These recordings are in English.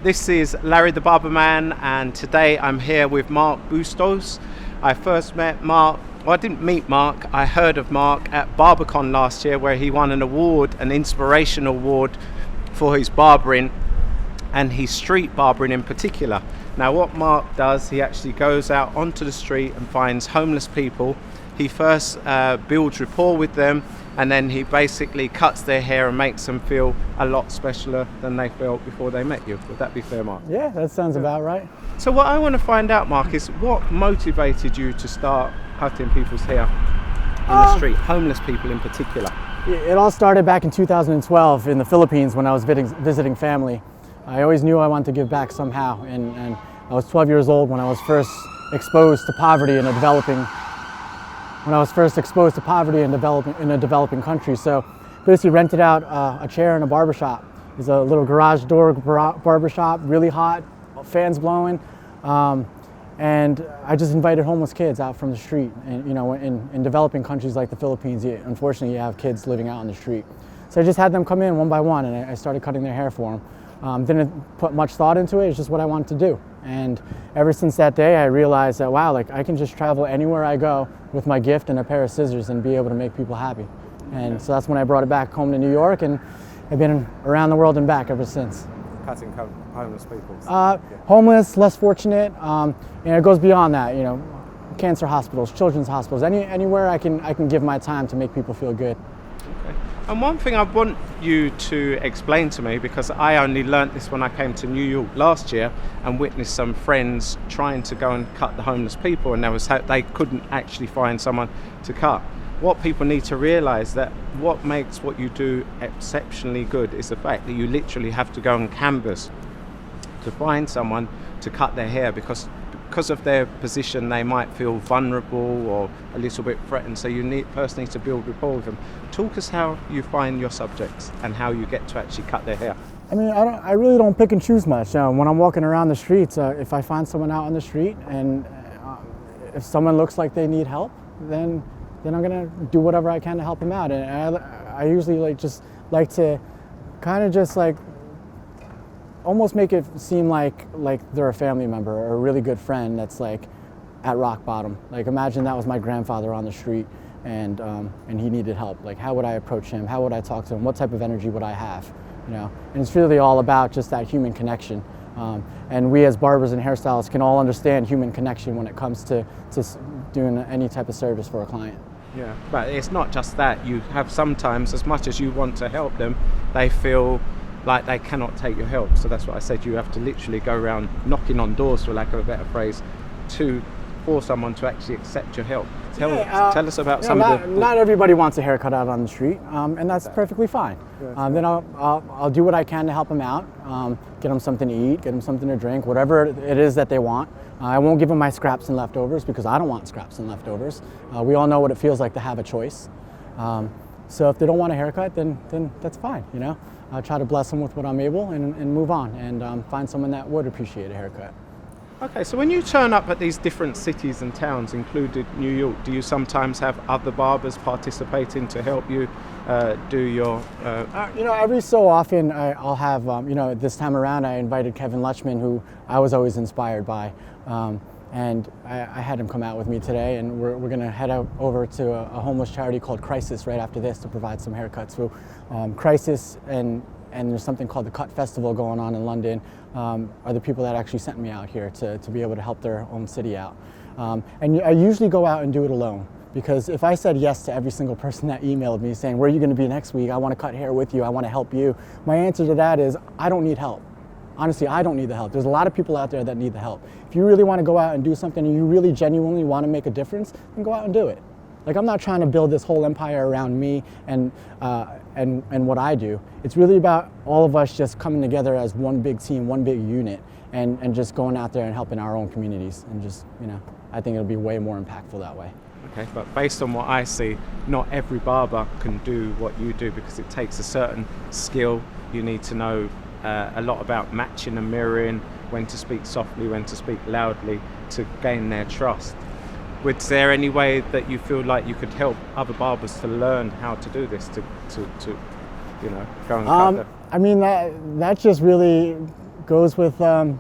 This is Larry the Barber Man, and today I'm here with Mark Bustos. I first met Mark, well, I didn't meet Mark, I heard of Mark at BarberCon last year, where he won an award, an inspiration award for his barbering and his street barbering in particular. Now what Mark does, he actually goes out onto the street and finds homeless people. He first builds rapport with them, and then he basically cuts their hair and makes them feel a lot specialer than they felt before they met you. Would that be fair, Mark? Yeah, that sounds about right. So what I want to find out, Mark, is what motivated you to start cutting people's hair in the street, homeless people in particular? It all started back in 2012 in the Philippines when I was visiting family. I always knew I wanted to give back somehow, and I was 12 years old when I was first exposed to poverty in a developing country. So basically rented out a chair in a barbershop. It's a little garage door barbershop, really hot, fans blowing. And I just invited homeless kids out from the street. And you know, in developing countries like the Philippines, unfortunately you have kids living out on the street. So I just had them come in one by one, and I started cutting their hair for them. Didn't put much thought into it, it's just what I wanted to do. And ever since that day, I realized that, wow, like I can just travel anywhere I go with my gift and a pair of scissors and be able to make people happy. And so that's when I brought it back home to New York, and I've been around the world and back ever since. Cutting homeless people? Homeless, less fortunate, and it goes beyond that, you know, cancer hospitals, children's hospitals, anywhere I can give my time to make people feel good. Okay. And one thing I want you to explain to me, because I only learnt this when I came to New York last year and witnessed some friends trying to go and cut the homeless people, and they couldn't actually find someone to cut. What people need to realise, that what makes what you do exceptionally good is the fact that you literally have to go and canvas to find someone to cut their hair, because of their position they might feel vulnerable or a little bit threatened, so you first need to build rapport with them. Talk us how you find your subjects and how you get to actually cut their hair. I mean, I really don't pick and choose much. When I'm walking around the streets, if I find someone out on the street and if someone looks like they need help, then I'm gonna do whatever I can to help them out. And I usually like to kind of just like almost make it seem like they're a family member or a really good friend that's like at rock bottom. Like imagine that was my grandfather on the street, and he needed help. Like how would I approach him? How would I talk to him? What type of energy would I have? You know, and it's really all about just that human connection. And we as barbers and hairstylists can all understand human connection when it comes to doing any type of service for a client. Yeah, but it's not just that. You have sometimes, as much as you want to help them, they feel like they cannot take your help. So that's what I said, you have to literally go around knocking on doors, for lack of a better phrase, for someone to actually accept your help. Tell us about some of the... Not everybody wants a haircut out on the street, and that's perfectly fine. Then I'll do what I can to help them out, get them something to eat, get them something to drink, whatever it is that they want. I won't give them my scraps and leftovers, because I don't want scraps and leftovers. We all know what it feels like to have a choice. So if they don't want a haircut, then that's fine, you know? I'll try to bless them with what I'm able and move on, and find someone that would appreciate a haircut. Okay, so when you turn up at these different cities and towns, including New York, do you sometimes have other barbers participating to help you do your... You know, every so often I'll have, you know, this time around I invited Kevin Lutchman, who I was always inspired by. And I had him come out with me today, and we're going to head over to a homeless charity called Crisis right after this to provide some haircuts. So Crisis and there's something called the Cut Festival going on in London, are the people that actually sent me out here to be able to help their own city out. And I usually go out and do it alone, because if I said yes to every single person that emailed me saying, where are you going to be next week? I want to cut hair with you. I want to help you. My answer to that is, I don't need help. Honestly, I don't need the help. There's a lot of people out there that need the help. If you really want to go out and do something and you really genuinely want to make a difference, then go out and do it. Like, I'm not trying to build this whole empire around me and what I do. It's really about all of us just coming together as one big team, one big unit, and just going out there and helping our own communities. And just, you know, I think it'll be way more impactful that way. Okay, but based on what I see, not every barber can do what you do, because it takes a certain skill. You need to know a lot about matching and mirroring, when to speak softly, when to speak loudly, to gain their trust. Was there any way that you feel like you could help other barbers to learn how to do this, to you know, go and cut them? I mean, that just really goes with, I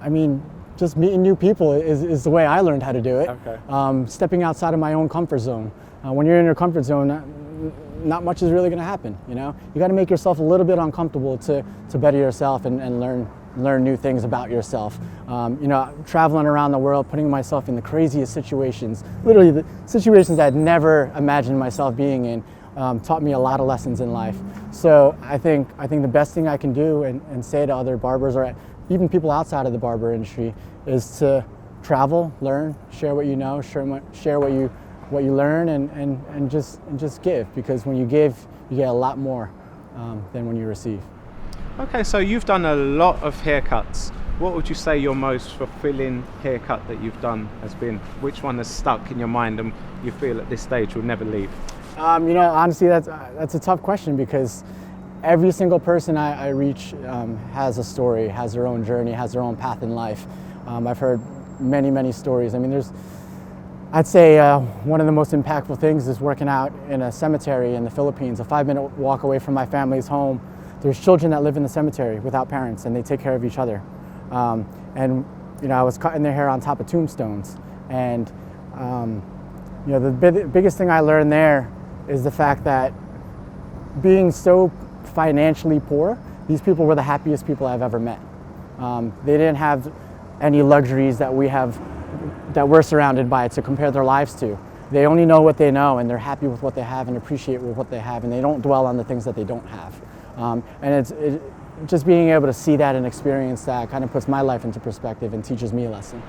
mean, just meeting new people is the way I learned how to do it. Okay. Stepping outside of my own comfort zone. When you're in your comfort zone, not much is really going to happen. You know, you got to make yourself a little bit uncomfortable to better yourself and learn new things about yourself. You know, traveling around the world, putting myself in the craziest situations, literally the situations I'd never imagined myself being in, taught me a lot of lessons in life. So I think the best thing I can do and say to other barbers, or even people outside of the barber industry, is to travel, learn, share what you know, share what you learn, and just give, because when you give, you get a lot more than when you receive. Okay, so you've done a lot of haircuts. What would you say your most fulfilling haircut that you've done has been? Which one has stuck in your mind and you feel at this stage will never leave? You know, honestly, that's a tough question, because every single person I reach has a story, has their own journey, has their own path in life. I've heard many stories. I mean, I'd say one of the most impactful things is working out in a cemetery in the Philippines, a 5-minute walk away from my family's home. There's children that live in the cemetery without parents, and they take care of each other. And you know, I was cutting their hair on top of tombstones, and you know, the biggest thing I learned there is the fact that being so financially poor, these people were the happiest people I've ever met. They didn't have any luxuries that we're surrounded by to compare their lives to. They only know what they know, and they're happy with what they have and appreciate with what they have, and they don't dwell on the things that they don't have. And it's just being able to see that and experience that kind of puts my life into perspective and teaches me a lesson.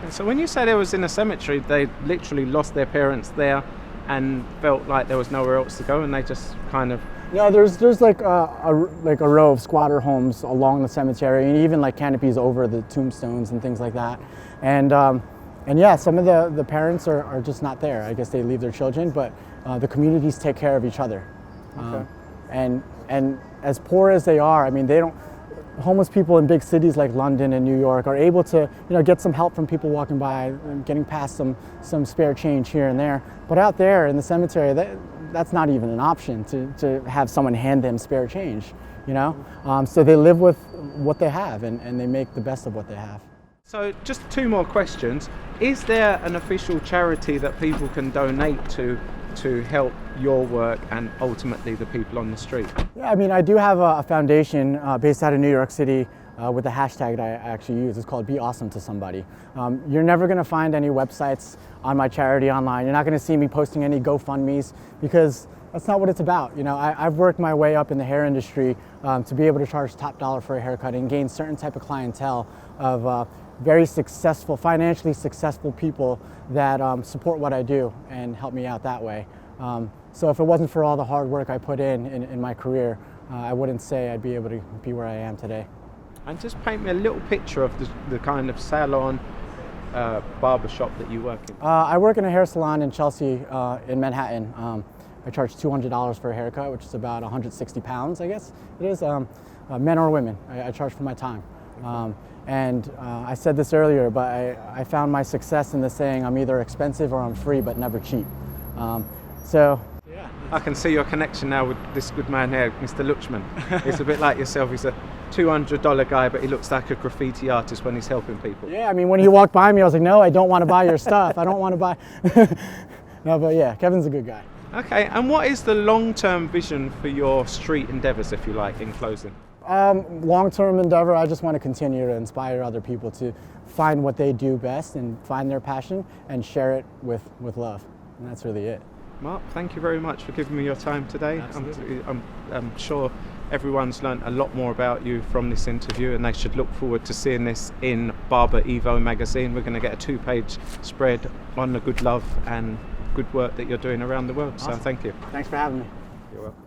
So when you said it was in a cemetery, they literally lost their parents there and felt like there was nowhere else to go, and they just kind of... No, there's like a row of squatter homes along the cemetery, and even like canopies over the tombstones and things like that. And yeah, some of the parents are just not there. I guess they leave their children, but the communities take care of each other. Okay. And as poor as they are, I mean, homeless people in big cities like London and New York are able to, you know, get some help from people walking by, getting past some spare change here and there. But out there in the cemetery, that's not even an option to have someone hand them spare change, you know? So they live with what they have, and they make the best of what they have. So just 2 more questions. Is there an official charity that people can donate to help your work and ultimately the people on the street? Yeah, I mean, I do have a foundation based out of New York City with a hashtag that I actually use. It's called Be Awesome to Somebody. You're never going to find any websites on my charity online. You're not going to see me posting any GoFundMes, because that's not what it's about. You know, I've worked my way up in the hair industry to be able to charge top dollar for a haircut and gain certain type of clientele of very successful, financially successful people that support what I do and help me out that way. So if it wasn't for all the hard work I put in my career, I wouldn't say I'd be able to be where I am today. And just paint me a little picture of the kind of salon barber shop that you work in. I work in a hair salon in Chelsea, in Manhattan. I charge $200 for a haircut, which is about 160 pounds, I guess it is. Men or women, I charge for my time. And I said this earlier, but I found my success in the saying, I'm either expensive or I'm free, but never cheap. So yeah. I can see your connection now with this good man here, Mr. Luchman. It's a bit like yourself. He's a $200 guy, but he looks like a graffiti artist when he's helping people. Yeah, I mean, when he walked by me, I was like, no, I don't want to buy your stuff. I don't want to buy. No, but yeah, Kevin's a good guy. Okay, and what is the long-term vision for your street endeavors, if you like, in closing? Long-term endeavor, I just want to continue to inspire other people to find what they do best and find their passion and share it with love. And that's really it. Mark, thank you very much for giving me your time today. I'm sure everyone's learned a lot more about you from this interview, and they should look forward to seeing this in Barber Evo magazine. We're going to get a 2-page spread on the good love and good work that you're doing around the world. Awesome. So thank you. Thanks for having me. You're welcome.